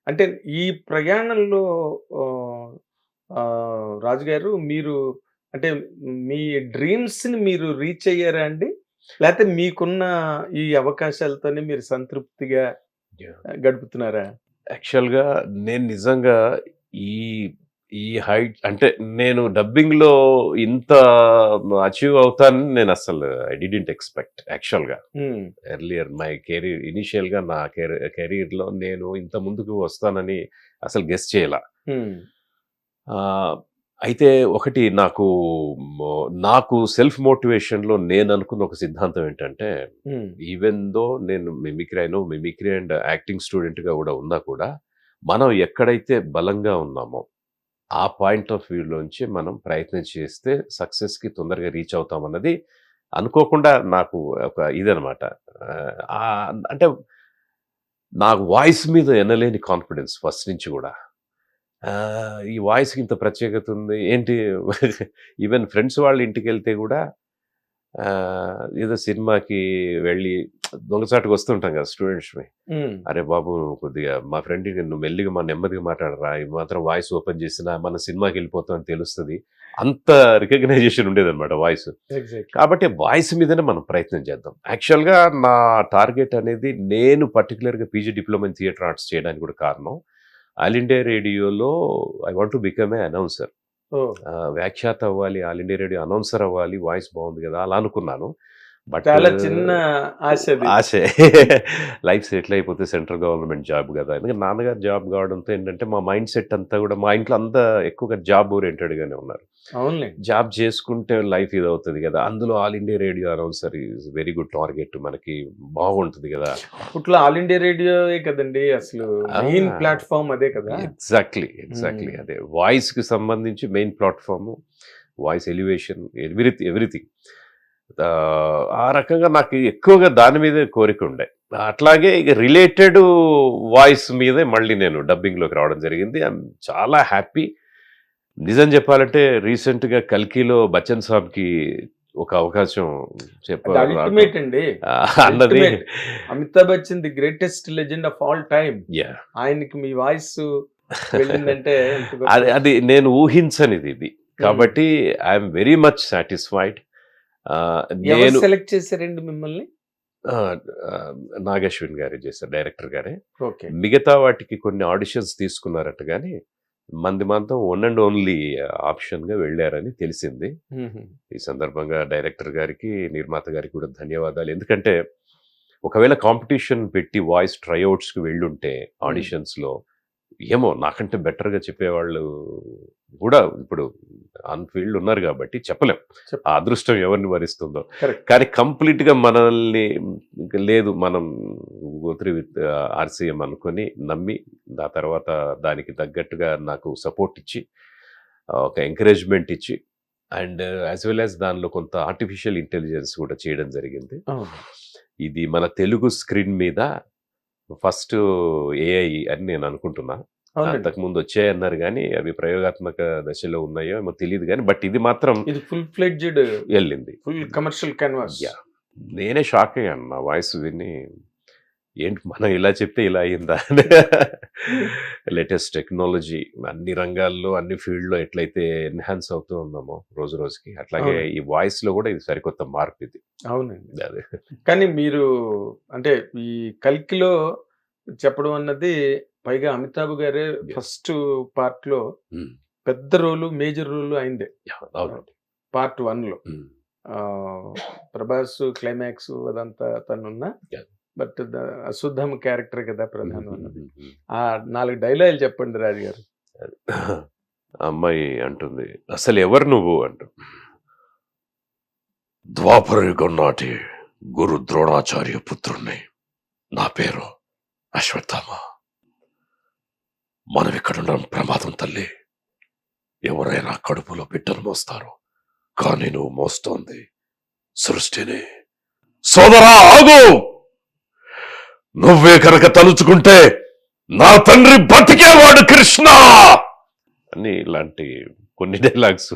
అంటే ఈ ప్రయాణంలో ఆహ్, రాజుగారు మీరు అంటే మీ డ్రీమ్స్‌ని మీరు రీచ్ అయ్యారా అండి? లేతే మీకున్న ఈ అవకాశాలతోనే మీరు సంతృప్తిగా యాహ్! గడుపుతున్నారా? యాక్చువల్‌గా నేను నిజంగా ఈ ఈ హైట్ అంటే నేను డబ్బింగ్‌లో ఇంత అచీవ్ అవుతానని నేనసలు ఐ డిడ్‌ంట్ ఎక్స్‌పెక్ట్ యాక్చువల్‌గా. హ్మ్. ఎర్లియర్ మై కెరీర్ ఇనీషియల్‌గా నా కెరీర్‌లో నేను ఇంత ముందుకు వస్తానని అసలు గెస్ చేయలా. హ్మ్. ఆహ్, అయితే ఒకటి నాకు సెల్ఫ్ మోటివేషన్‌లో నేననుకున్న ఒక సిద్ధాంతం ఏంటంటే, హ్మ్. ఈవెన్ దో నేను మిమిక్రీ అండ్ యాక్టింగ్ స్టూడెంట్‌గా గూడా ఉన్నా కూడా, మనం ఎక్కడైతే బలంగా ఉన్నామో, ఆ పాయింట్ ఆఫ్ వ్యూలోంచి మనం ప్రయత్నం చేస్తే సక్సెస్‌కి తొందరగా రీచ్ అవుతామన్నది అనుకోకుండా నాకు ఒక ఇదనమాట. అంటే నాకు వాయిస్ మీద ఎనలేని కాన్ఫిడెన్స్ ఫస్ట్ నుంచి గూడా. ఈ వాయిస్‌కి ఇంత ప్రత్యేకత ఉంది. ఏంటి ఈవెన్ ఫ్రెండ్స్ వాళ్ళ ఇంటికెళ్తే గూడా ఏదో సినిమాకి వెళ్ళి దొంగచాటుగా వస్తుంటాం కదా! స్టూడెంట్స్‌మి. హ్మ్. "అరే బాబు! కొద్దిగా మా ఫ్రెండ్‌కి నువ్వు మెల్లిగా నెమ్మదిగా మాట్లాడరా! ఈ మాత్రం వాయిస్ ఓపెన్ చేసినా మనం సినిమాకెళ్ళిపోతాం అని తెలుస్తది." అంత రికగ్నైజేషన్ ఉండేదనమాట వాయిస్. ఎగ్జాక్ట్‌లీ. కాబట్టి వాయిస్ మీదనే మనం ప్రయత్నం చేద్దాం. యాక్చువల్‌గా నా టార్గెట్ అనేది నేను పర్టిక్యులర్‌గా PG diploma in theatre arts చేయడానికి కూడా కారణం, ఆల్ ఇండియా రేడియోలో I want to become a announcer. Oh! వ్యాఖ్యాత అవ్వాలి, ఆల్ ఇండియా రేడియో అనౌన్సర్ అవ్వాలి, వాయిస్ బావుంది గదా! అలా అనుకున్నాను. బట్ చాలా చిన్న ఆశది. ఆశే. లైఫ్ సెటిల్ అయిపోతే సెంట్రల్ గవర్నమెంట్ జాబ్ గదా! ఎందుకంటే నాన్నగారు జాబ్ కావడంతో ఏంటంటే, మా మైండ్ సెట్ అంతా గూడా మా ఇంట్లో అంతా ఎక్కువగా జాబ్ ఓరియెంటెడ్‌గానే ఉన్నారు. అవునులెండి. జాబ్ చేసుకుంటే లైఫ్ ఇదవుతది గదా! అందులో all India radio announcer is very good target మనకి బాగుంటది గదా! అప్పట్లో ఆల్ ఇండియా రేడియోయే కదండీ అసలు మెయిన్ ఆ! ప్లాట్‌ఫార్మ్ అదే కదా! ఎగ్జాక్ట్‌లీ. హ్మ్. అదే. వాయిస్‌కి సంబంధించి మెయిన్ ప్లాట్‌ఫార్ము, వాయిస్ ఎలివేషన్ ఎవ్రీథింగ్. ఆ రకంగా నాకు ఎక్కువగా దాని మీదే కోరికుండే. అట్లాగే ఇగ రిలేటెడ్ వాయిస్ మీదే మళ్ళీ నేను డబ్బింగ్‌లోకి రావడం జరిగింది. ఐయామ్ చాలా హ్యాపీ. నిజం జెప్పాలంటే రీసెంట్‌గా 'కల్కిలో' బచ్చన్ సాబ్‌కి ఒక అవకాశం అది రావటం అల్టిమేట్ అండి. అన్నది ultimate. 'Amitabh Bachchan' the greatest legend of all time. Yeah! ఆయనకి మీ వాయిసు వెళ్ళిందంటే ఎంత గొప్ప అది అది విషయం. నేను ఊహించనిదిది. హ్మ్. కాబట్టి ఐయామ్ వెరీ మచ్ సాటిస్ఫైడ్. ఎవరు నేను సెలెక్ట్ చేసారండి మిమ్మల్ని? ఆహ్, ఆహ్, నాగశ్విన్ గారే చేశారు. డైరెక్టర్ గారే. ఓకే. మిగతా వాటికి కొన్ని ఆడిషన్స్ తీసుకున్నారట గానీ, మనది మాత్రం వన్ అండ్ ఓన్లీ ఆప్షన్‌గా వెళ్లారని తెలిసింది. హుహు. ఈ సందర్భంగా డైరెక్టర్ గారికి, నిర్మాత గారికి కూడా ధన్యవాదాలు. ఎందుకంటే, ఒకవేళ కాంపిటీషన్ పెట్టి వాయిస్ ట్రైఔట్స్‌కి వెళ్ళుంటే హ్మ్. ఆడిషన్స్‌లో ఏమో నాకంటే బెటర్‌గా చెప్పేవాళ్ళు గూడా ఇప్పుడు ఆన్ ఫీల్డ్ ఉన్నారు గాబట్టి చెప్పలేం. ఆ చెప్పండి. అదృష్టం ఎవరిని వరిస్తుందో. కరెక్ట్. కానీ కంప్లీట్‌గా మనల్ని ఇంక లేదు మనం గో త్రూ విత్ ఆర్‌సీఎం అనుకోని నమ్మి, ఆ తర్వాత దానికి తగ్గట్టుగా నాకు సపోర్ట్ ఇచ్చి, ఒక ఎంకరేజ్‌మెంట్ ఇచ్చి అండ్ యాస్ వెల్ యాస్ దానిలో కొంత ఆర్టిఫిషియల్ ఇంటెలిజెన్స్ కూడా చేయడం జరిగింది. అవును. ఇది మన తెలుగు స్క్రీన్ మీద ఫస్ట్ ఏఐ అని నేను అనుకుంటున్నా. అవునండి. అంతకుముందు వచ్చాయన్నారు గానీ, అవి ప్రయోగాత్మక దశలో ఉన్నాయో ఏమో తెలీదు గానీ, బట్ ఇది మాత్రం ఇది ఫుల్ ఫ్లెడ్జ్డ్ ఎళ్ళింది. Full commercial canvas. యాహ్! నేనే షాక్ అయ్యాను నా వాయిస్ విని. ఏంటి మనం ఇలా చెప్తే ఇలా అయిందా అని. లేటెస్ట్ టెక్నాలజీ అన్ని రంగాల్లో, అన్ని ఫీల్డ్‌లో ఎట్లయితే ఎన్హాన్స్ అవుతూ ఉన్నామో రోజు రోజుకి, అట్లాగే అవునండి. ఈ వాయిస్‌లో గూడా ఇది సరికొత్త మార్పిది. అవునండి. అదే. కానీ మీరు అంటే ఈ 'కల్కిలో' చెప్పడం అన్నది పైగా అమితాబ్ గారే యెస్. ఫస్ట్ పార్ట్‌లో హ్మ్. పెద్ద రోలు, మేజర్ రోలు ఆయనదే. యాహ్! ఆహ్, అవునండి. పార్ట్ 1లో. హ్మ్. ఆహ్, 'ప్రభాస్' క్లైమాక్స్ అదంతా తనున్నా యాహ్! బట్ అశ్వత్థామ క్యారెక్టర్ కదా ప్రధానం అన్నది. హుహుహుహుహు. ఆ 4 డైలాగులు చెప్పండి రాజుగారు. ఆ అమ్మాయి అంటుంది, "అసలెవరు నువ్వు?" అంటూ. "ద్వాపరయుగం నాటి గురు ద్రోణాచార్య పుత్రుడిని. నా పేరు అశ్వత్థామ. మనమిక్కడుండం ప్రమాదం తల్లి. ఎవరైనా కడుపులో బిడ్డను మోస్తారు. కానీ నువ్వు మోస్తోంది సృష్టిని. సోదరా ఆగు! నువ్వే కనుక తలుచుకుంటే నా తండ్రి బతికేవాడు కృష్ణ!" అని ఇలాంటి కొన్ని డైలాగ్స్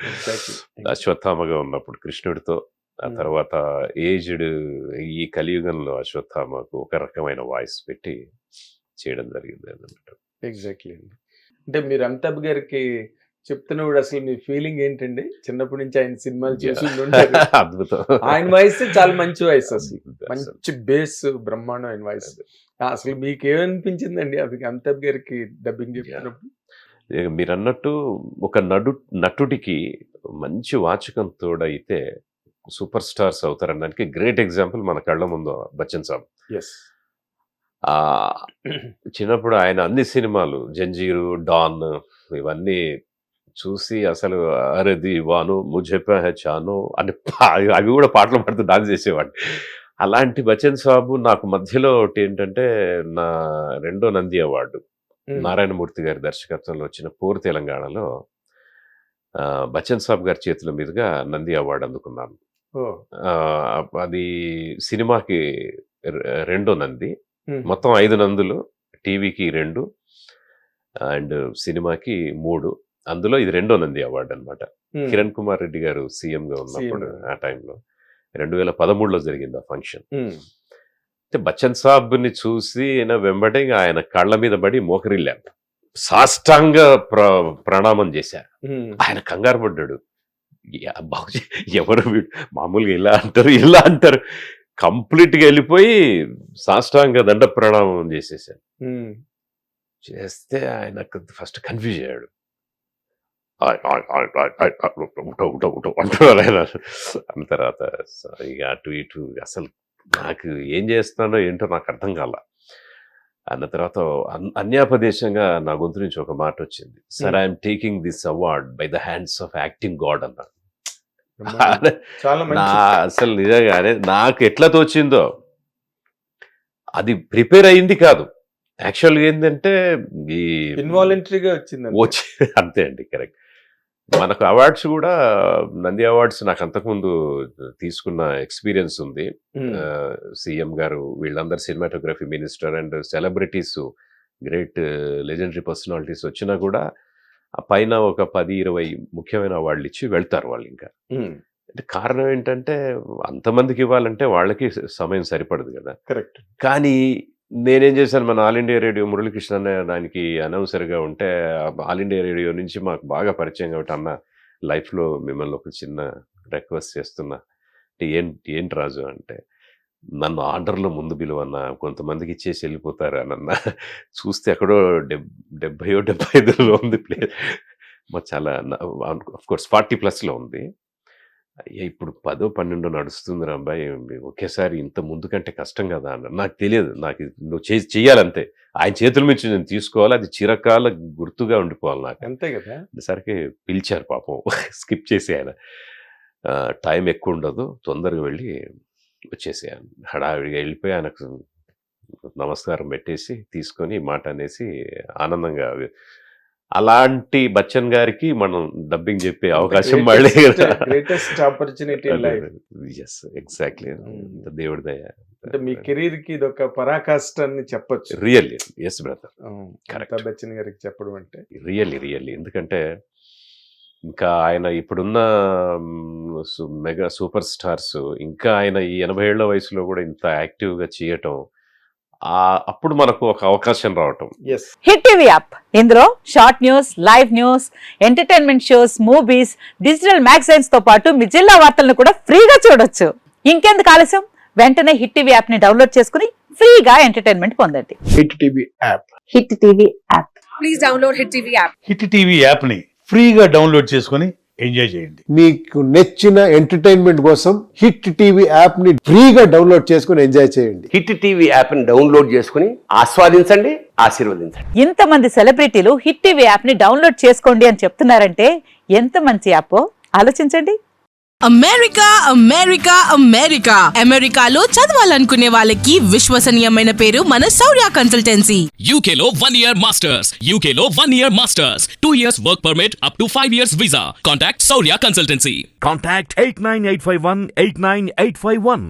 ఎగ్జాక్ట్‌లీ. అశ్వత్థామగా ఉన్నప్పుడు కృష్ణుడితో, ఆ హ్మ్. తర్వాత ఏజ్డ్ ఈ కలియుగంలో అశ్వత్థామకు ఒక రకమైన వాయిస్ పెట్టి చేయడం జరిగింది అన్నమాట. ఎగ్జాక్ట్లీ అండి. అంటే మీరు అమితాబ్ గారికి చెప్తున్నప్పుడు అసలు మీ ఫీలింగ్ ఏంటండి? చిన్నప్పటి నుంచి ఆయన సినిమాలు చూసి ఉంటారు. అద్భుతం. ఆయన వాయిస్ చాలా మంచి వాయిస్ అసలు. అసలు. మంచి బేస్ బ్రహ్మాండం ఆయన వాయిస్. అసలు మీకు ఏమనిపించిందండి అది అమితాబ్ గారికి డబ్బింగ్ చెప్తున్నప్పుడు? ఇక మీరన్నట్టు ఒక నటుడికి మంచి వాచకం తోడైతే సూపర్ స్టార్స్ అవుతారనడానికి గ్రేట్ ఎగ్జాంపుల్ మన కళ్ళ ముందు బచ్చన్ సాబ్. ఎస్. ఆ చిన్నప్పుడు ఆయన అన్ని సినిమాలు జంజీరు, డాన్ ఇవన్నీ చూసి అసలు అరే దీవాను ముఝే పే హై చాను అని అవి కూడా పాటలు పాడుతూ డాన్స్ చేసేవాడిని. అలాంటి బచ్చన్ సాబు నాకు మధ్యలో ఒకటి ఏంటంటే నా రెండో నంది అవార్డు నారాయణమూర్తి గారి దర్శకత్వంలో వచ్చిన పూర్ తెలంగాణలో బచ్చన్ సాబ్ గారి చేతుల మీదుగా నంది అవార్డు అందుకున్నాను. అది సినిమాకి రెండో నంది, మొత్తం 5 నందులు, టీవీకి 2 అండ్ సినిమాకి 3. అందులో ఇది రెండో నంది అవార్డు అనమాట. కిరణ్ కుమార్ రెడ్డి గారు సీఎంగా ఉన్నప్పుడు ఆ టైంలో 2013లో జరిగింది ఆ ఫంక్షన్. అయితే బచ్చన్ సాబ్ని చూసి వెంబడి ఆయన కళ్ళ మీద పడి మోకరిల్లాం, సాష్టాంగ ప్రణామం చేశా. ఆయన కంగారు పడ్డాడు, ఎవరు మామూలుగా ఇలా అంటారు కంప్లీట్ గా వెళ్ళిపోయి సాష్టాంగ దండ ప్రణామం చేసేసాను. చేస్తే ఆయన ఫస్ట్ కన్ఫ్యూజ్ అయ్యాడు. అంటున్నారు ఆయన. అన్న తర్వాత ఇక అటు ఇటు అసలు నాకు ఏం చేస్తున్నానో ఏంటో నాకు అర్థం కాల. అన్న తర్వాత అన్యాపదేశంగా నా గొంతు నుంచి ఒక మాట వచ్చింది, sir I'm taking this award by the hands of acting God అన్నాడు. అసలు నిజంగానే నాకు ఎట్లా తోచిందో, అది ప్రిపేర్ అయింది కాదు, యాక్చువల్గా ఏంటంటే ఈ ఇన్వాలంటరీగా వచ్చింది. అంతే అండి, కరెక్ట్. మనకు అవార్డ్స్ కూడా నంది అవార్డ్స్ నాకు అంతకుముందు తీసుకున్న ఎక్స్పీరియన్స్ ఉంది. సీఎం గారు వీళ్ళందరూ cinematography minister and celebrities, great legendary personalities వచ్చినా కూడా ఆ పైన ఒక 10-20 ముఖ్యమైన అవార్డులు ఇచ్చి వెళ్తారు వాళ్ళు. ఇంకా అంటే కారణం ఏంటంటే అంతమందికి ఇవ్వాలంటే వాళ్ళకి సమయం సరిపడదు కదా. కరెక్ట్. కానీ నేనేం చేశాను, మన ఆల్ ఇండియా రేడియో మురళీకృష్ణ అనే దానికి అనౌన్సర్గా ఉంటే, ఆల్ ఇండియా రేడియో నుంచి మాకు బాగా పరిచయం కాబట్టి, అన్న లైఫ్లో మిమ్మల్ని ఒక చిన్న రిక్వెస్ట్ చేస్తున్నా, ఏంటి రాజు అంటే, నన్ను ఆర్డర్లో ముందు పిలువన్నా, కొంతమందికి ఇచ్చేసి వెళ్ళిపోతారు అని అన్న. చూస్తే ఎక్కడో 70-75లో ఉంది ప్లే, చాలా అఫ్కోర్స్ 40+లో ఉంది. ఇప్పుడు 10-12 నడుస్తుంది రా అబ్బాయి, ఒకేసారి ఇంత ముందు కంటే కష్టం కదా అన్న. నాకు తెలియదు, నాకు నువ్వు చెయ్యాలంతే, ఆయన చేతుల నుంచి నేను తీసుకోవాలి, అది చిరకాల గుర్తుగా ఉండిపోవాలి నాకు, అంతే కదా. సరికి పిలిచారు పాపం, స్కిప్ చేసి ఆయన, టైం ఎక్కువ ఉండదు, తొందరగా వెళ్ళి వచ్చేసాను. హడావిడిగా వెళ్ళిపోయి ఆయనకు నమస్కారం పెట్టేసి తీసుకొని మాట అనేసి ఆనందంగా, అలాంటి బచ్చన్ గారికి మనం డబ్బింగ్ చెప్పే అవకాశం మళ్ళీ greatest opportunity in life. yes exactly, దేవుడి దయ. అంటే మీ కెరీర్ కి ఇది ఒక పరాకాష్ట అని చెప్పొచ్చు. Really yes brother, correct. Bachchan గారికి చెప్పడం అంటే రియల్లీ ఎందుకంటే ఇంకా ఆయన ఇప్పుడున్న మెగా సూపర్ స్టార్స్, ఇంకా ఆయన ఈ 80 ఏళ్ల వయసులో కూడా ఇంత యాక్టివ్గా చేయటం, అప్పుడు మనకు ఒక అవకాశం రావటం. హిట్ టీవీ యాప్, ఇందులో short news, live news, entertainment shows, movies, digital magazines తో పాటు మీ జిల్లా వార్తలను కూడా ఫ్రీగా చూడొచ్చు. ఇంకెందుకు ఆలస్యం, వెంటనే హిట్ టీవీ యాప్ ని డౌన్లోడ్ చేసుకుని ఫ్రీగా ఎంటర్టైన్మెంట్ పొందండి. Hit TV app, hit TV app, please download hit TV app. Hit TV app ని ఫ్రీగా డౌన్లోడ్ చేసుకుని ఎంజాయ్ చేయండి. మీకు నచ్చిన ఎంటర్టైన్మెంట్ కోసం హిట్ టీవీ యాప్ ని ఫ్రీగా డౌన్లోడ్ చేసుకుని ఎంజాయ్ చేయండి. హిట్ టీవీ యాప్ ని డౌన్లోడ్ చేసుకుని ఆస్వాదించండి, ఆశీర్వదించండి. ఇంతమంది సెలబ్రిటీలు హిట్ టీవీ యాప్ ని డౌన్లోడ్ చేసుకోండి అని చెప్తున్నారంటే ఎంత మంచి యాప్ ఆలోచించండి. అమెరికా అమెరికా అమెరికా అమెరికాలో చదవాలనుకునే వాళ్ళకి విశ్వసనీయమైన పేరు మన శౌర్య కన్సల్టెన్సీ. UK లో 1 year masters, UK లో 1 year masters, 2 years work permit up to 5 years visa. Contact Saurya Consultancy. Contact 89851 89851.